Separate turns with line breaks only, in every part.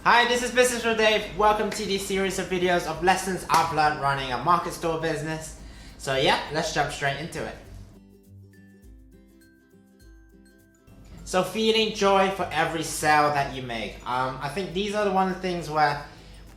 Hi, this is Business with Dave. Welcome to this series of videos of lessons I've learned running a market store business. So yeah, let's jump straight into it. So feeling joy for every sale that you make. I think these are one of the things where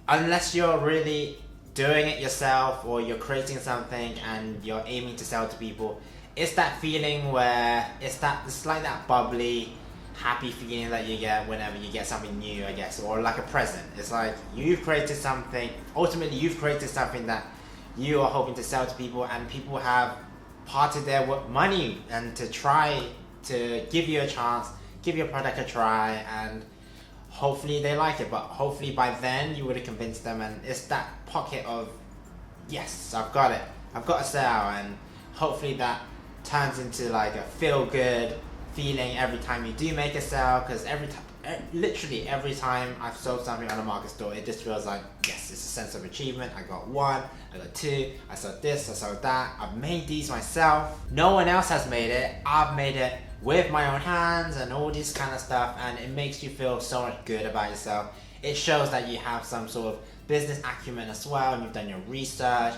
unless you're really doing it yourself or you're creating something and you're aiming to sell to people, it's that feeling where it's like that bubbly, happy feeling that you get whenever you get something new, I guess, or like a present. It's like you've created something, ultimately you've created something that you are hoping to sell to people, and people have parted their money and to try to give you a chance, give your product a try, and hopefully they like it. But hopefully by then you would have convinced them, and it's that pocket of, yes, I've got it, I've got a sale, and hopefully that turns into like a feel-good feeling every time you do make a sale, because literally every time I've sold something on a market store, it just feels like, yes, it's a sense of achievement. I got one, I got two, I sold this, I sold that, I've made these myself. No one else has made it, I've made it with my own hands and all this kind of stuff, and it makes you feel so much good about yourself. It shows that you have some sort of business acumen as well, and you've done your research,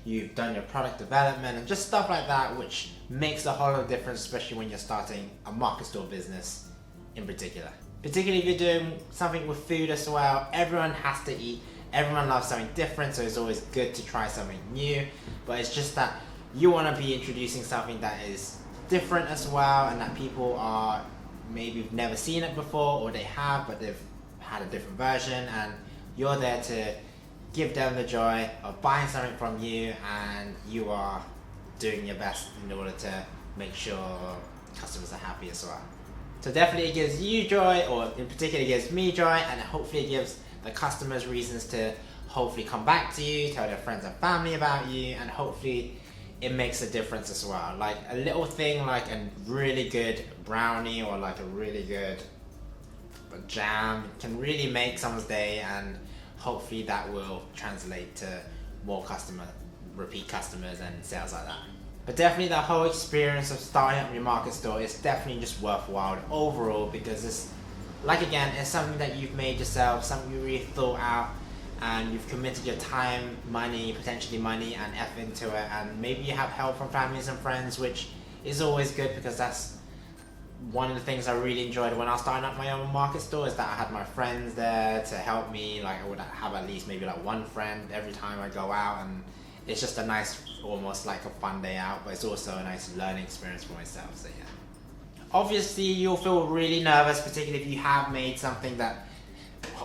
you've done your product development and just stuff like that, which makes a whole lot of difference, especially when you're starting a market store business in particular. Particularly if you're doing something with food as well. Everyone has to eat, everyone loves something different, so it's always good to try something new. But it's just that you want to be introducing something that is different as well, and that people are maybe never seen it before, or they have but they've had a different version, and you're there to give them the joy of buying something from you, and you are doing your best in order to make sure customers are happy as well. So definitely it gives you joy, or in particular it gives me joy, and hopefully it gives the customers reasons to hopefully come back to you, tell their friends and family about you, and hopefully it makes a difference as well. Like a little thing like a really good brownie or like a really good jam can really make someone's day, and hopefully that will translate to more repeat customers and sales like that. But definitely the whole experience of starting up your market store is definitely just worthwhile overall, because it's like, again, it's something that you've made yourself, something you really thought out, and you've committed your time, money, potentially money and effort into it, and maybe you have help from families and friends, which is always good, because that's one of the things I really enjoyed when I was starting up my own market store, is that I had my friends there to help me. Like I would have at least maybe like one friend every time I go out, and it's just a nice, almost like a fun day out, but it's also a nice learning experience for myself, so yeah. Obviously you'll feel really nervous, particularly if you have made something that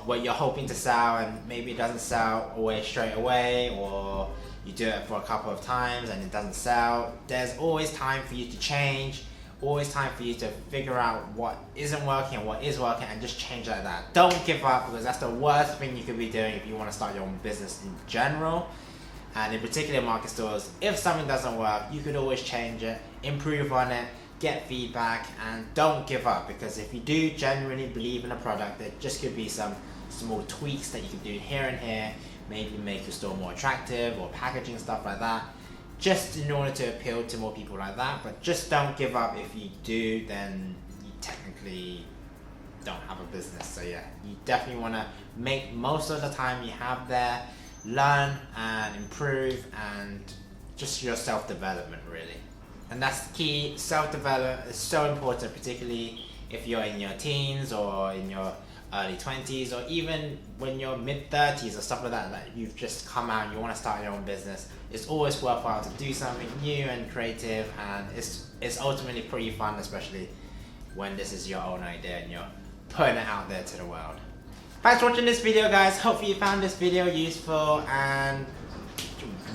what you're hoping to sell and maybe it doesn't sell always straight away, or you do it for a couple of times and it doesn't sell. There's always time for you to change, always time for you to figure out what isn't working and what is working, and just change like that. Don't give up, because that's the worst thing you could be doing if you want to start your own business in general, and in particular market stores. If something doesn't work, you could always change it, improve on it, get feedback, and don't give up, because if you do genuinely believe in a product, there just could be some small tweaks that you can do here and here, maybe make your store more attractive or packaging, stuff like that, just in order to appeal to more people like that. But just don't give up. If you do, then you technically don't have a business. So yeah, you definitely want to make most of the time you have there, learn and improve, and just your self-development really. And that's the key. Self-development is so important, particularly if you're in your teens or in your early 20s, or even when you're mid-30s or stuff like that, like you've just come out and you want to start your own business. It's always worthwhile to do something new and creative, and it's ultimately pretty fun, especially when this is your own idea and you're putting it out there to the world. Thanks for watching this video, guys. Hopefully you found this video useful, and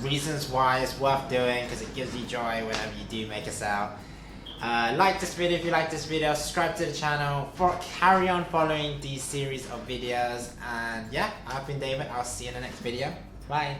reasons why it's worth doing, because it gives you joy whenever you do make a sale. Like this video if you like this video, subscribe to the channel, carry on following these series of videos, and yeah, I've been David. I'll see you in the next video. Bye.